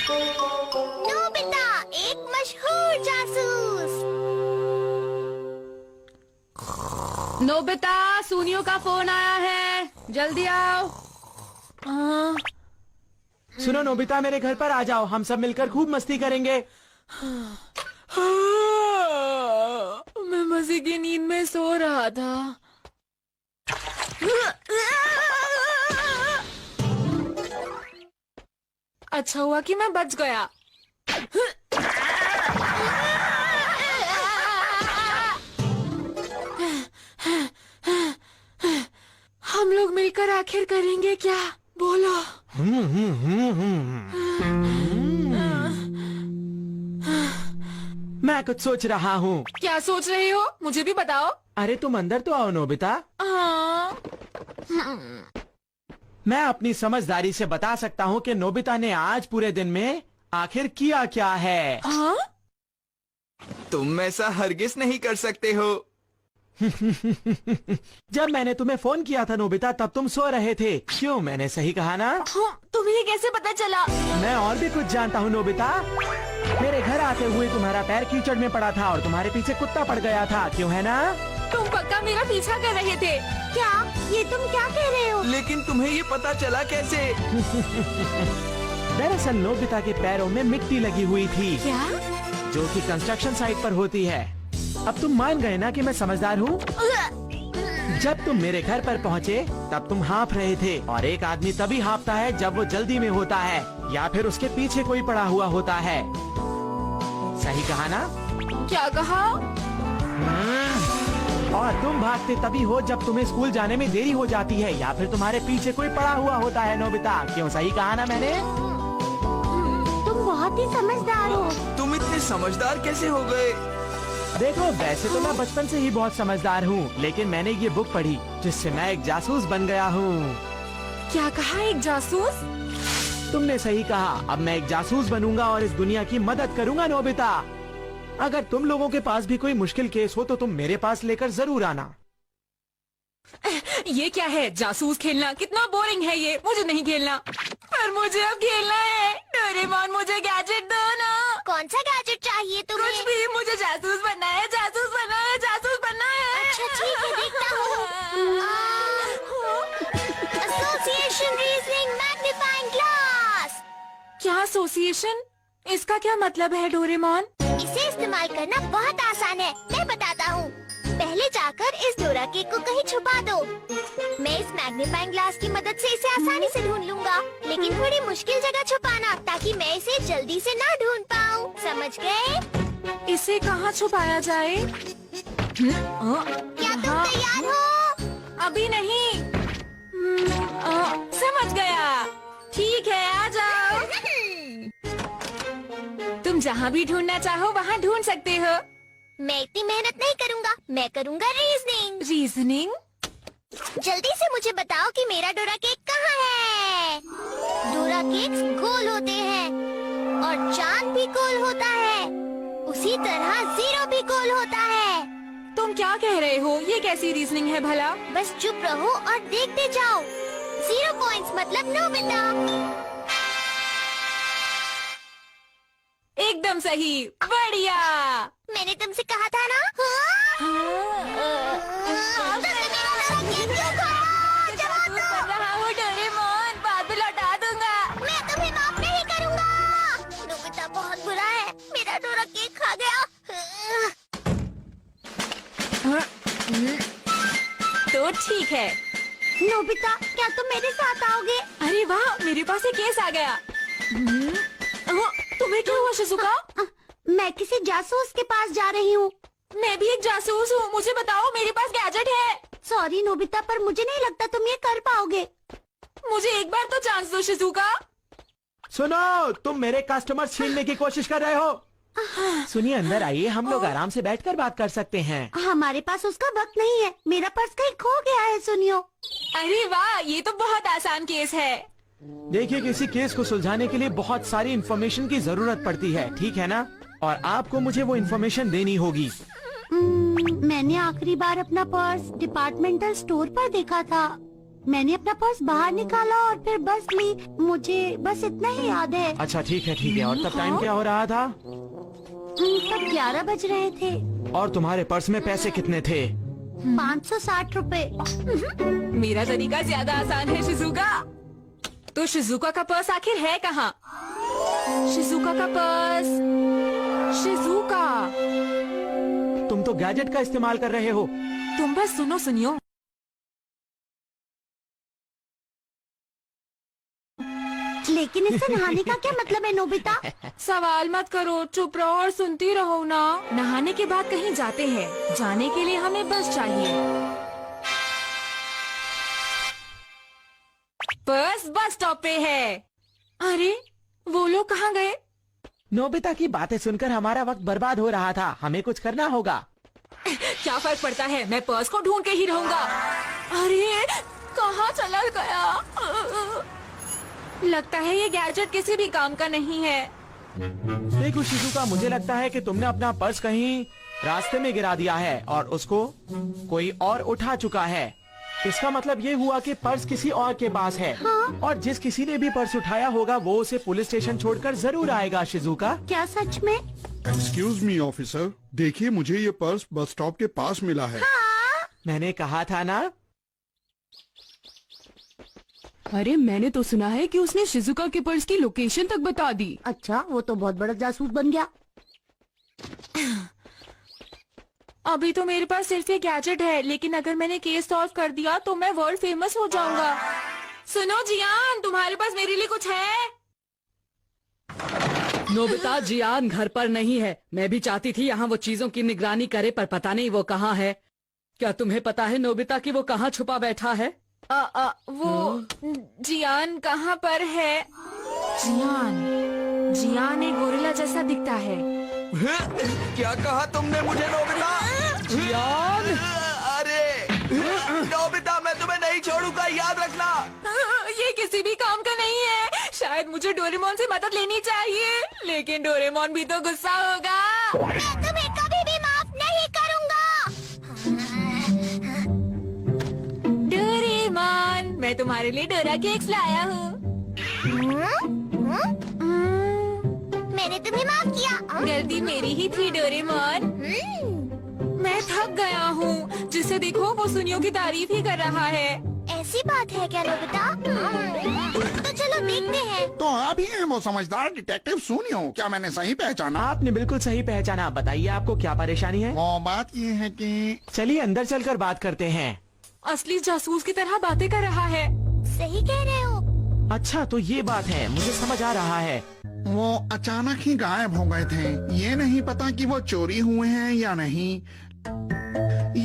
Nobita, एक मशहूर जासूस। नोबिता, सुनियो का फोन आया है, जल्दी आओ। सुनो नोबिता, मेरे घर पर आ जाओ, हम सब मिलकर खूब मस्ती करेंगे। मैं मजे की नींद में सो रहा था। अच्छा हुआ कि मैं बच गया। हम लोग मिलकर आखिर करेंगे क्या? बोलो। मैं कुछ सोच रहा हूँ। क्या सोच रहे हो? मुझे भी बताओ। अरे तुम अंदर तो आओ नोबिता। मैं अपनी समझदारी से बता सकता हूँ कि नोबिता ने आज पूरे दिन में आखिर किया क्या है। हाँ? तुम ऐसा हरगिज नहीं कर सकते हो। जब मैंने तुम्हें फोन किया था नोबिता, तब तुम सो रहे थे। क्यों, मैंने सही कहा ना? तुम्हें ये कैसे पता चला? मैं और भी कुछ जानता हूँ नोबिता। मेरे घर आते हुए तुम्हारा पैर कीचड़ में पड़ा था और तुम्हारे पीछे कुत्ता पड़ गया था, क्यों है ना? तुम पक्का मेरा पीछा कर रहे थे। क्या? ये तुम क्या कह रहे हो? लेकिन तुम्हें ये पता चला कैसे? दरअसल नोबिता के पैरों में मिट्टी लगी हुई थी। क्या? जो कि कंस्ट्रक्शन साइट पर होती है। अब तुम मान गए ना कि मैं समझदार हूँ। जब तुम मेरे घर पर पहुँचे तब तुम हाँफ रहे थे, और एक आदमी तभी हाँफता है जब वो जल्दी में होता है या फिर उसके पीछे कोई पड़ा हुआ होता है। सही कहा ना? क्या कहा? और तुम भागते तभी हो जब तुम्हें स्कूल जाने में देरी हो जाती है या फिर तुम्हारे पीछे कोई पड़ा हुआ होता है नोबिता। क्यों, सही कहा ना मैंने? तुम बहुत ही समझदार हो। तुम इतने समझदार कैसे हो गए? देखो, वैसे तो मैं बचपन से ही बहुत समझदार हूँ, लेकिन मैंने ये बुक पढ़ी जिससे मैं एक जासूस बन गया हूँ। क्या कहा? एक जासूस? तुमने सही कहा। अब मैं एक जासूस बनूंगा और इस दुनिया की मदद करूंगा नोबिता। अगर तुम लोगों के पास भी कोई मुश्किल केस हो तो तुम मेरे पास लेकर जरूर आना। ये क्या है? जासूस खेलना कितना बोरिंग है ये। मुझे नहीं खेलना। पर मुझे अब खेलना है। डोरेमोन, मुझे गैजेट दो ना। कौन सा गैजेट चाहिए तुम्हें? कुछ भी, मुझे जासूस बनना है, जासूस बनना है, जासूस बनना है। अच्छा ठीक है, देखता हूँ। Association reasoning magnifying glass. क्या एसोसिएशन? इसका क्या मतलब है डोरेमोन? इसे इस्तेमाल करना बहुत आसान है, मैं बताता हूँ। पहले जाकर इस डोरा केक को कहीं छुपा दो। मैं इस मैग्नीफाइंग ग्लास की मदद से इसे आसानी से ढूंढ लूंगा, लेकिन थोड़ी मुश्किल जगह छुपाना ताकि मैं इसे जल्दी से ना ढूंढ पाऊँ। समझ गए? इसे कहाँ छुपाया जाए? क्या तुम तैयार हो? अभी नहीं। समझ गया। ठीक है, आ जाओ। तुम जहाँ भी ढूंढना चाहो वहाँ ढूंढ सकते हो। मैं इतनी मेहनत नहीं करूँगा, मैं करूँगा रीजनिंग। रीजनिंग? जल्दी से मुझे बताओ कि मेरा डोरा केक कहाँ है? डोरा केक्स गोल होते हैं और चांद भी गोल होता है। उसी तरह जीरो भी गोल होता है। तुम क्या कह रहे हो? ये कैसी रीजनिंग है भला? बस चुप रहो और देखते जाओ। 0 पॉइंट्स मतलब नोबिता। एकदम सही, बढ़िया। मैंने तुमसे कहा था ना। तुमने मेरा डोरा केक क्यों खाया? जवाब दो। कर रहा हूँ डोरेमोन, बाद में लौटा दूंगा। मैं तुम्हें माफ नहीं करूँगा। नोबिता बहुत बुरा है, मेरा डोरा केक खा गया। तो ठीक है। नोबिता, क्या तुम मेरे साथ आओगे? अरे वाह, मेरे पास एक केस आ गया। तुम्हें क्या हुआ शिजुका? मैं किसी जासूस के पास जा रही हूँ। मैं भी एक जासूस हूँ, मुझे बताओ, मेरे पास गैजेट है। सॉरी नोबिता, पर मुझे नहीं लगता तुम ये कर पाओगे। मुझे एक बार तो चांस दो शिजुका। सुनो, तुम मेरे कस्टमर छीनने की कोशिश कर रहे हो। सुनिए, अंदर आइए, हम लोग आराम से बैठकर बात कर सकते हैं। हमारे पास उसका वक्त नहीं है, मेरा पर्स कहीं खो गया है। सुनियो। अरे वाह, ये तो बहुत आसान केस है। देखिए, किसी केस को सुलझाने के लिए बहुत सारी इन्फॉर्मेशन की जरूरत पड़ती है, ठीक है ना? और आपको मुझे वो इन्फॉर्मेशन देनी होगी। मैंने आखिरी बार अपना पर्स डिपार्टमेंटल स्टोर पर देखा था। मैंने अपना पर्स बाहर निकाला और फिर बस ली। मुझे बस इतना ही याद है। अच्छा ठीक है। और तब टाइम क्या हो रहा था? तब 11 बज रहे थे। और तुम्हारे पर्स में पैसे कितने थे? 560 रुपए। मेरा तरीका ज्यादा आसान है शिजुका। तो शिजुका का पर्स आखिर है कहाँ? शिजुका का पर्स। शिजुका, तुम तो गैजेट का इस्तेमाल कर रहे हो। तुम बस सुनियो। लेकिन इससे नहाने का क्या मतलब है नोबिता? सवाल मत करो, चुप रहो और सुनती रहो ना। नहाने के बाद कहीं जाते हैं, जाने के लिए हमें बस चाहिए। बस स्टॉप पे है। अरे वो लोग कहाँ गए? नोबिता की बातें सुनकर हमारा वक्त बर्बाद हो रहा था। हमें कुछ करना होगा। क्या फर्क पड़ता है, मैं पर्स को ढूंढ के ही रहूंगा। अरे कहाँ चला गया? लगता है ये गैजेट किसी भी काम का नहीं है। देखो शिजुका, मुझे लगता है कि तुमने अपना पर्स कहीं रास्ते में गिरा दिया है और उसको कोई और उठा चुका है। इसका मतलब ये हुआ कि पर्स किसी और के पास है। हाँ? और जिस किसी ने भी पर्स उठाया होगा वो उसे पुलिस स्टेशन छोड़कर जरूर आएगा। शिजुका, क्या सच में? एक्सक्यूज मी ऑफिसर, देखिए मुझे ये पर्स बस स्टॉप के पास मिला है। मैंने कहा था ना। अरे मैंने तो सुना है कि उसने शिजुका के पर्स की लोकेशन तक बता दी। अच्छा, वो तो बहुत बड़ा जासूस बन गया। अभी तो मेरे पास सिर्फ ये गैजेट है, लेकिन अगर मैंने केस सॉल्व कर दिया तो मैं वर्ल्ड फेमस हो जाऊंगा। सुनो जियान, तुम्हारे पास मेरे लिए कुछ है? नोबिता, जियान घर पर नहीं है। मैं भी चाहती थी यहाँ वो चीजों की निगरानी करे, पर पता नहीं वो कहाँ है। क्या तुम्हें पता है नोबिता कि वो कहाँ छुपा बैठा है? वो जियान कहाँ पर है? जियान एक गोरिल्ला जैसा दिखता है। क्या कहा तुमने मुझे नोबिता? जियान! अरे नोबिता, मैं तुम्हें नहीं छोड़ूंगा, याद रखना। ये किसी भी काम का नहीं है। शायद मुझे डोरेमोन से मदद लेनी चाहिए, लेकिन डोरेमोन भी तो गुस्सा होगा। मैं तुम्हें कभी भी माफ नहीं करूंगा। डोरेमोन, मैं तुम्हारे लिए डोरा केक्स लाया हूँ। मैंने तुम्हें माफ किया। गलती मेरी ही थी डोरेमोन। मैं थक गया हूँ। जिसे देखो वो सुनियो की तारीफ ही कर रहा है। ऐसी बात है क्या नोबिता? तो चलो देखते हैं। तो आप ही हैं वो समझदार डिटेक्टिव सुनियो। क्या मैंने सही पहचाना? आपने बिल्कुल सही पहचाना। बताइए आपको क्या परेशानी है? वो बात ये है कि चलिए अंदर चलकर बात करते हैं। असली जासूस की तरह बातें कर रहा है। सही कह रहे हो। अच्छा तो ये बात है, मुझे समझ आ रहा है। वो अचानक ही गायब हो गए थे। ये नहीं पता कि वो चोरी हुए हैं या नहीं।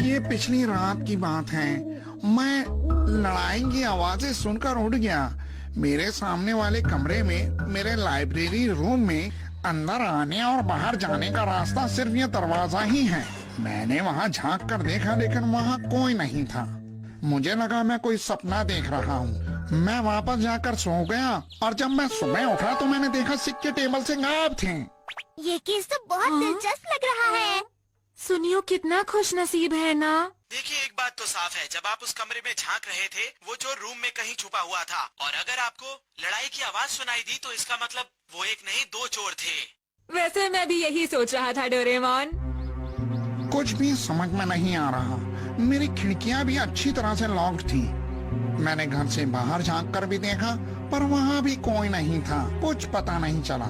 ये पिछली रात की बात है। मैं लड़ाई की आवाजें सुनकर उठ गया। मेरे सामने वाले कमरे में, मेरे लाइब्रेरी रूम में अंदर आने और बाहर जाने का रास्ता सिर्फ ये दरवाजा ही है। मैंने वहाँ झांक कर देखा, लेकिन वहाँ कोई नहीं था। मुझे लगा मैं कोई सपना देख रहा हूँ। मैं वापस जाकर सो गया और जब मैं सुबह उठा तो मैंने देखा सिक्के टेबल से गायब थे। ये केस तो बहुत दिलचस्प लग रहा है। सुनियो कितना खुश नसीब है ना। देखिए एक बात तो साफ है, जब आप उस कमरे में झांक रहे थे वो चोर रूम में कहीं छुपा हुआ था। और अगर आपको लड़ाई की आवाज सुनाई दी तो इसका मतलब वो एक नहीं 2 चोर थे। वैसे मैं भी यही सोच रहा था डोरेमोन। कुछ भी समझ में नहीं आ रहा। मेरी खिड़कियां भी अच्छी तरह से लॉक्ड थी। मैंने घर से बाहर झांक कर भी देखा, पर वहाँ भी कोई नहीं था। कुछ पता नहीं चला।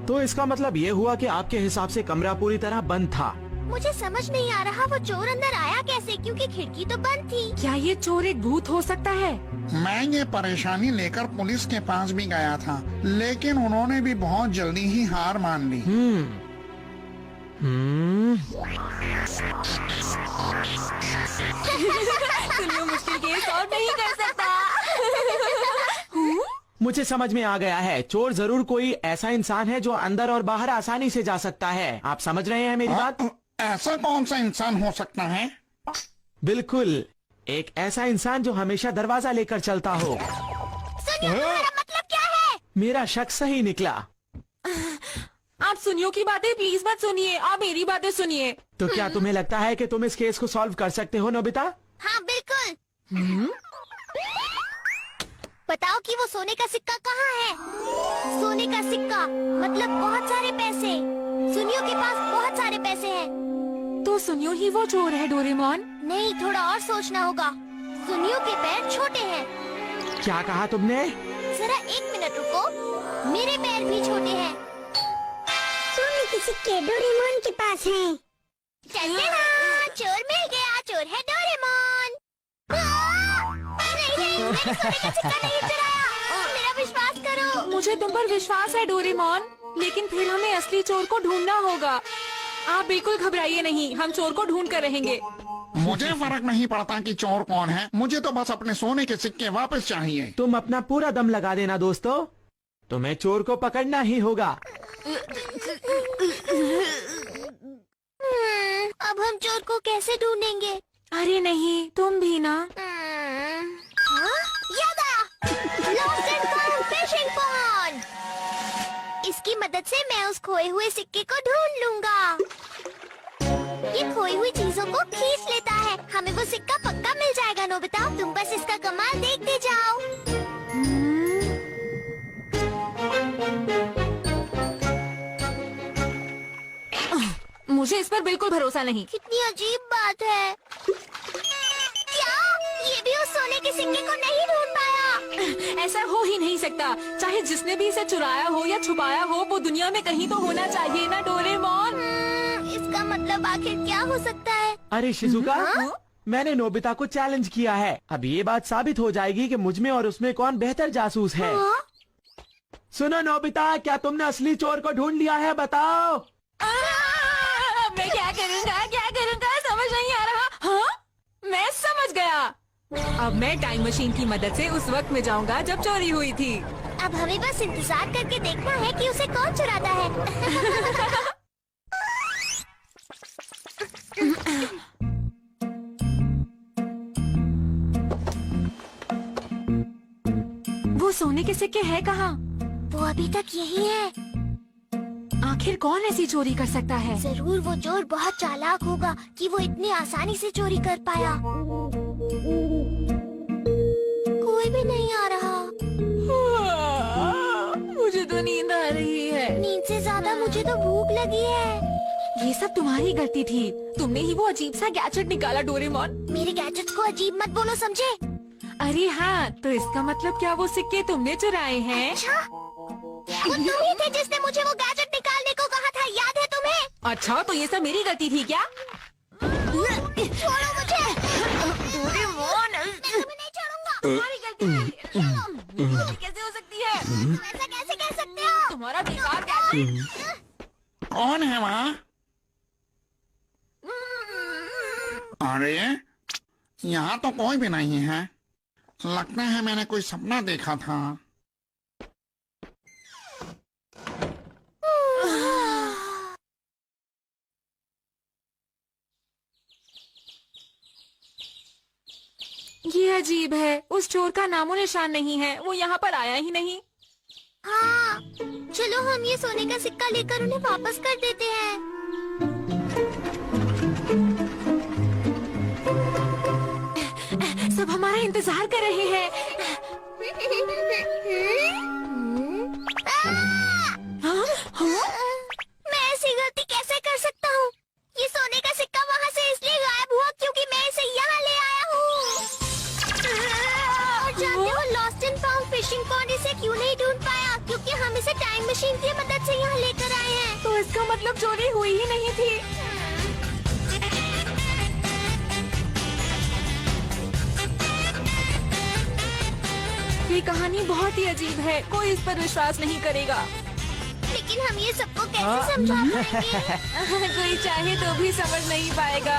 तो इसका मतलब ये हुआ कि आपके हिसाब से कमरा पूरी तरह बंद था। मुझे समझ नहीं आ रहा वो चोर अंदर आया कैसे, क्योंकि खिड़की तो बंद थी। क्या ये चोर एक भूत हो सकता है? मैं ये परेशानी लेकर पुलिस के पास भी गया था, लेकिन उन्होंने भी बहुत जल्दी ही हार मान ली। सुनियो मुश्किल केस सॉल्व नहीं कर सकता। मुझे समझ में आ गया है। चोर जरूर कोई ऐसा इंसान है जो अंदर और बाहर आसानी से जा सकता है। आप समझ रहे हैं मेरी बात? ऐसा कौन सा इंसान हो सकता है? बिल्कुल, एक ऐसा इंसान जो हमेशा दरवाजा लेकर चलता हो। सुनिए, तुम्हारा मतलब क्या है? मेरा शक सही निकला। आप सुनियो की बातें प्लीज मत सुनिए, आप मेरी बातें सुनिए। तो क्या तुम्हें लगता है कि तुम इस केस को सॉल्व कर सकते हो नोबिता? हाँ बिल्कुल। बताओ कि वो सोने का सिक्का कहाँ है? सोने का सिक्का मतलब बहुत सारे पैसे। सुनियो के पास बहुत सारे पैसे हैं। तो सुनियो ही वो चोर है डोरेमोन। नहीं, थोड़ा और सोचना होगा। सुनियो के पैर छोटे हैं। क्या कहा तुमने? जरा 1 मिनट रुको, मेरे पैर भी छोटे हैं। सोने के सिक्के डोरेमोन के पास हैं। चलते ना, चोर मिल गया, चोर है डोरेमोन। नहीं, मैंने सोने का सिक्का नहीं चुराया। मेरा विश्वास करो। मुझे तुम पर विश्वास है डोरेमोन, लेकिन फिर हमें असली चोर को ढूंढना होगा। आप बिल्कुल घबराइए नहीं, हम चोर को ढूंढ कर रहेंगे। मुझे फर्क नहीं पड़ता कि चोर कौन है, मुझे तो बस अपने सोने के सिक्के वापस चाहिए। तुम अपना पूरा दम लगा देना दोस्तों, तुम्हें चोर को पकड़ना ही होगा। अब हम चोर को कैसे ढूंढेंगे? अरे नहीं, तुम भी ना। हाँ? याद आया! Lost and found fishing pond! इसकी मदद से मैं उस खोए हुए सिक्के को ढूंढ लूंगा। ये खोई हुई चीजों को खींच लेता है, हमें वो सिक्का पक्का मिल जाएगा। नोबिता, तुम बस इसका कमाल देखते जाओ। मुझे इस पर बिल्कुल भरोसा नहीं। कितनी अजीब बात है। क्या ये भी उस सोने के सिक्के को नहीं ढूंढ पाया? ऐसा हो ही नहीं सकता। चाहे जिसने भी इसे चुराया हो या छुपाया हो, वो दुनिया में कहीं तो होना चाहिए ना डोरेमोन। इसका मतलब आखिर क्या हो सकता है? अरे शिजुका, हाँ? मैंने नोबिता को चैलेंज किया है। अब ये बात साबित हो जाएगी कि मुझमें और उसमें कौन बेहतर जासूस है। हाँ? सुनो नोबिता, क्या तुमने असली चोर को ढूंढ लिया है? बताओ। मैं क्या करूँगा समझ नहीं आ रहा। हाँ, मैं समझ गया। अब मैं टाइम मशीन की मदद से उस वक्त में जाऊंगा जब चोरी हुई थी। अब हमें बस इंतजार करके देखना है कि उसे कौन चुराता है। वो सोने के सिक्के है कहाँ? वो अभी तक यही है। आखिर कौन ऐसी चोरी कर सकता है? जरूर वो चोर बहुत चालाक होगा कि वो इतनी आसानी से चोरी कर पाया। कोई भी नहीं आ रहा। मुझे तो नींद आ रही है। नींद से ज्यादा मुझे तो भूख लगी है। ये सब तुम्हारी गलती थी। तुमने ही वो अजीब सा गैजेट निकाला डोरेमोन। मेरे गैजेट्स को अजीब मत बोलो, समझे? अरे हाँ, तो इसका मतलब क्या वो सिक्के तुमने चुराए हैं? अच्छा, वो तुम ही थे जिसने मुझे वो गैजेट निकालने को कहा था, याद है तुम्हें? अच्छा, तो ये सब मेरी गलती थी क्या? छोड़ो मुझे। डोरेमोन, मैं तुम्हें नहीं छोड़ूंगा। तुम्हारी गलती नहीं। चोरी कैसे हो सकती है? तुम ऐसा कैसे कह सकते हो? तुम्हारा बेकार गैजेट। कौन है वहाँ? अरे यहाँ तो कोई भी नहीं है। लगता है मैंने कोई सपना देखा था। ये अजीब है, उस चोर का नामो निशान नहीं है। वो यहाँ पर आया ही नहीं। हाँ, चलो हम ये सोने का सिक्का लेकर उन्हें वापस कर देते हैं। सब हमारा इंतजार कर रहे हैं। हाँ? हाँ? मैं ऐसी गलती कैसे कर सकता हूँ? ये सोने का सिक्का वहाँ से इसलिए गायब हुआ क्योंकि मैं इसे यहाँ ले आया हूँ। और जानते हो lost and found fishing pond इसे क्यों नहीं ढूंढ पाया? क्योंकि हम इसे टाइम मशीन की मदद से यहाँ लेकर आए हैं। तो इसका मतलब चोरी हुई ही नहीं थी। ये कहानी बहुत ही अजीब है। कोई इस पर विश्वास नहीं करेगा। लेकिन हम ये सबको कैसे समझा पाएंगे? कोई चाहे तो भी समझ नहीं पाएगा।